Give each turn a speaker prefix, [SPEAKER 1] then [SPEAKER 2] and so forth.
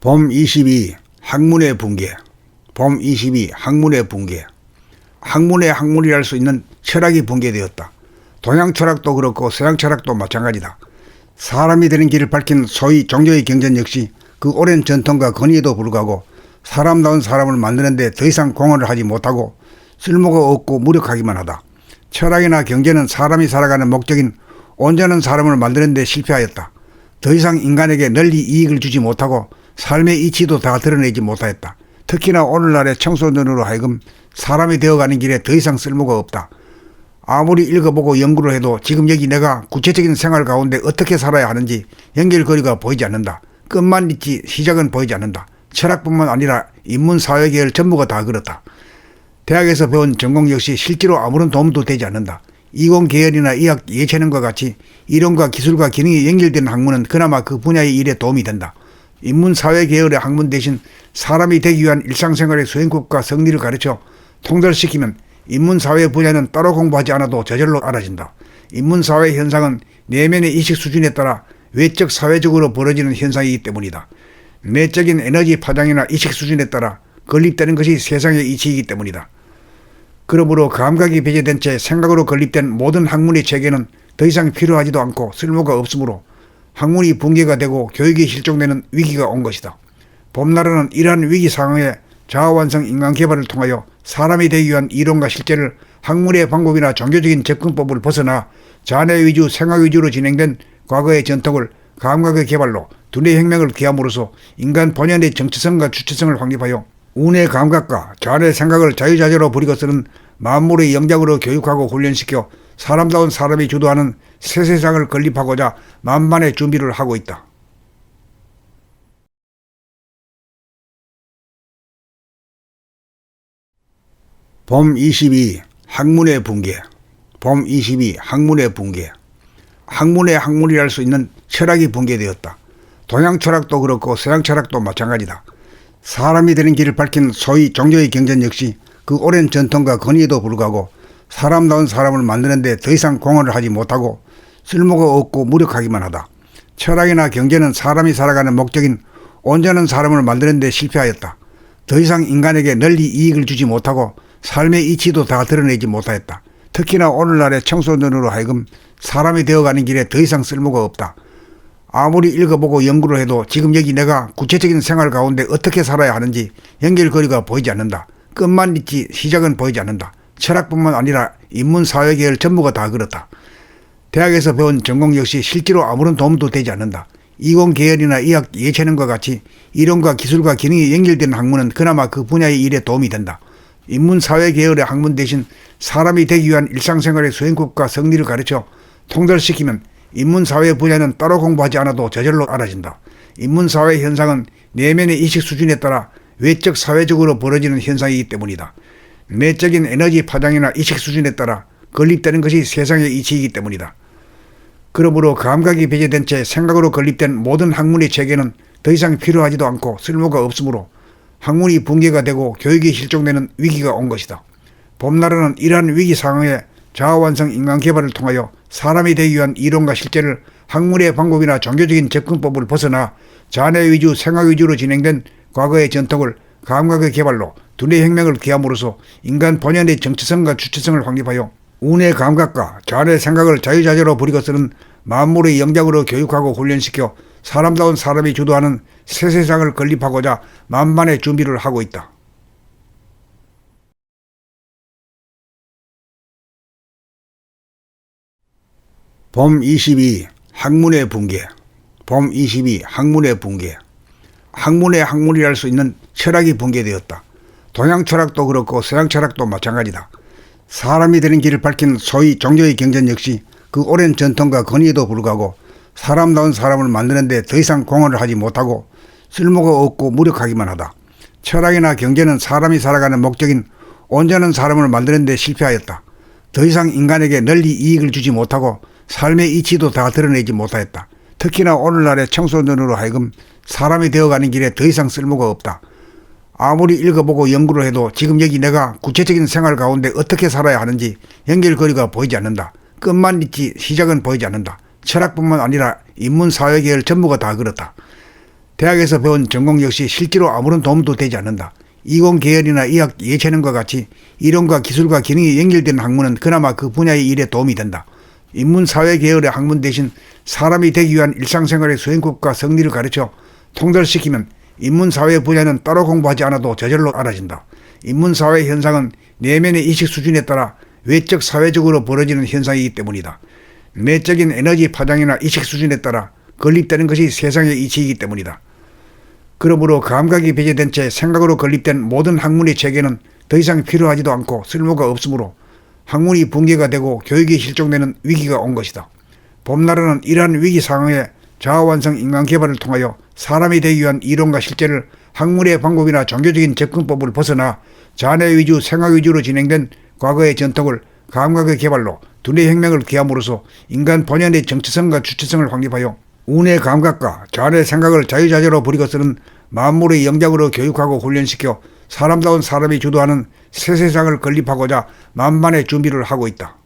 [SPEAKER 1] 봄 22 학문의 붕괴. 봄 22 학문의 붕괴. 학문의 학문이랄 수 있는 철학이 붕괴되었다. 동양 철학도 그렇고 서양 철학도 마찬가지다. 사람이 되는 길을 밝힌 소위 종교의 경전 역시 그 오랜 전통과 권위에도 불구하고 사람다운 사람을 만드는데 더 이상 공헌을 하지 못하고 쓸모가 없고 무력하기만 하다. 철학이나 경제는 사람이 살아가는 목적인 온전한 사람을 만드는 데 실패하였다. 더 이상 인간에게 널리 이익을 주지 못하고 삶의 이치도 다 드러내지 못하였다. 특히나 오늘날의 청소년으로 하여금 사람이 되어가는 길에 더 이상 쓸모가 없다. 아무리 읽어보고 연구를 해도 지금 여기 내가 구체적인 생활 가운데 어떻게 살아야 하는지 연결고리가 보이지 않는다. 끝만 있지 시작은 보이지 않는다. 철학뿐만 아니라 인문사회계열 전부가 다 그렇다. 대학에서 배운 전공 역시 실제로 아무런 도움도 되지 않는다. 이공계열이나 의학, 예체능과 같이 이론과 기술과 기능이 연결된 학문은 그나마 그 분야의 일에 도움이 된다. 인문사회계열의 학문 대신 사람이 되기 위한 일상생활의 수행법과 성리를 가르쳐 통달시키면 인문사회 분야는 따로 공부하지 않아도 저절로 알아진다. 인문사회 현상은 내면의 의식 수준에 따라 외적 사회적으로 벌어지는 현상이기 때문이다. 내적인 에너지 파장이나 의식 수준에 따라 건립되는 것이 세상의 이치이기 때문이다. 그러므로 감각이 배제된 채 생각으로 건립된 모든 학문의 체계는 더 이상 필요하지도 않고 쓸모가 없으므로 학문이 붕괴가 되고 교육이 실종되는 위기가 온 것이다. 봄나라는 이러한 위기 상황에 자아완성 인간 개발을 통하여 사람이 되기 위한 이론과 실제를 학문의 방법이나 종교적인 접근법을 벗어나 자네 위주, 생각 위주로 진행된 과거의 전통을 감각의 개발로 두뇌 혁명을 기함으로써 인간 본연의 정체성과 주체성을 확립하여 운의 감각과 자아의 생각을 자유자재로 부리고서는 만물의 영장으로 교육하고 훈련시켜 사람다운 사람이 주도하는 새 세상을 건립하고자 만반의 준비를 하고 있다. 봄 22 학문의 붕괴. 봄 22 학문의 붕괴. 학문의 학문이랄 수 있는 철학이 붕괴되었다. 동양 철학도 그렇고 서양 철학도 마찬가지다. 사람이 되는 길을 밝힌 소위 종교의 경전 역시 그 오랜 전통과 권위에도 불구하고 사람다운 사람을 만드는 데 더 이상 공헌을 하지 못하고 쓸모가 없고 무력하기만 하다. 철학이나 경제는 사람이 살아가는 목적인 온전한 사람을 만드는 데 실패하였다. 더 이상 인간에게 널리 이익을 주지 못하고 삶의 이치도 다 드러내지 못하였다. 특히나 오늘날의 청소년으로 하여금 사람이 되어가는 길에 더 이상 쓸모가 없다. 아무리 읽어보고 연구를 해도 지금 여기 내가 구체적인 생활 가운데 어떻게 살아야 하는지 연결고리가 보이지 않는다. 끝만 있지 시작은 보이지 않는다. 철학뿐만 아니라 인문사회계열 전부가 다 그렇다. 대학에서 배운 전공 역시 실제로 아무런 도움도 되지 않는다. 이공계열이나 의학, 예체능과 같이 이론과 기술과 기능이 연결된 학문은 그나마 그 분야의 일에 도움이 된다. 인문사회계열의 학문 대신 사람이 되기 위한 일상생활의 수행법과 성리를 가르쳐 통달시키면 인문사회 분야는 따로 공부하지 않아도 저절로 알아진다. 인문사회 현상은 내면의 의식 수준에 따라 외적 사회적으로 벌어지는 현상이기 때문이다. 내적인 에너지 파장이나 의식 수준에 따라 건립되는 것이 세상의 이치이기 때문이다. 그러므로 감각이 배제된 채 생각으로 건립된 모든 학문의 체계는 더 이상 필요하지도 않고 쓸모가 없으므로 학문이 붕괴가 되고 교육이 실종되는 위기가 온 것이다. 봄나라는 이러한 위기 상황에 자아완성 인간 개발을 통하여 사람이 되기 위한 이론과 실제를 학문의 방법이나 종교적인 접근법을 벗어나 자네 위주, 생각 위주로 진행된 과거의 전통을 감각의 개발로 두뇌 혁명을 기함으로써 인간 본연의 정체성과 주체성을 확립하여 운의 감각과 자아의 생각을 자유자재로 부리고서는 만물의 영장으로 교육하고 훈련시켜 사람다운 사람이 주도하는 새 세상을 건립하고자 만반의 준비를 하고 있다. 봄 22 학문의 붕괴. 봄 22 학문의 붕괴. 학문의 학문이랄 수 있는 철학이 붕괴되었다. 동양 철학도 그렇고 서양 철학도 마찬가지다. 사람이 되는 길을 밝힌 소위 종교의 경전 역시 그 오랜 전통과 권위에도 불구하고 사람다운 사람을 만드는 데 더 이상 공헌을 하지 못하고 쓸모가 없고 무력하기만 하다. 철학이나 경제는 사람이 살아가는 목적인 온전한 사람을 만드는 데 실패하였다. 더 이상 인간에게 널리 이익을 주지 못하고 삶의 이치도 다 드러내지 못하였다. 특히나 오늘날의 청소년으로 하여금 사람이 되어가는 길에 더 이상 쓸모가 없다. 아무리 읽어보고 연구를 해도 지금 여기 내가 구체적인 생활 가운데 어떻게 살아야 하는지 연결고리가 보이지 않는다. 끝만 있지 시작은 보이지 않는다. 철학뿐만 아니라 인문사회계열 전부가 다 그렇다. 대학에서 배운 전공 역시 실제로 아무런 도움도 되지 않는다. 이공계열이나 의학, 예체능과 같이 이론과 기술과 기능이 연결된 학문은 그나마 그 분야의 일에 도움이 된다. 인문사회계열의 학문 대신 사람이 되기 위한 일상생활의 수행법과 성리를 가르쳐 통달시키면 인문사회 분야는 따로 공부하지 않아도 저절로 알아진다. 인문사회 현상은 내면의 의식 수준에 따라 외적 사회적으로 벌어지는 현상이기 때문이다. 내적인 에너지 파장이나 의식 수준에 따라 건립되는 것이 세상의 이치이기 때문이다. 그러므로 감각이 배제된 채 생각으로 건립된 모든 학문의 체계는 더 이상 필요하지도 않고 쓸모가 없으므로 학문이 붕괴가 되고 교육이 실종되는 위기가 온 것이다. 봄나라는 이러한 위기 상황에 자아완성 인간 개발을 통하여 사람이 되기 위한 이론과 실제를 학문의 방법이나 종교적인 접근법을 벗어나 자네 위주, 생각 위주로 진행된 과거의 전통을 감각의 개발로 두뇌 혁명을 기함으로써 인간 본연의 정체성과 주체성을 확립하여 운의 감각과 자아의 생각을 자유자재로 부리고 쓰는 만물의 영장으로 교육하고 훈련시켜 사람다운 사람이 주도하는 새 세상을 건립하고자 만반의 준비를 하고 있다.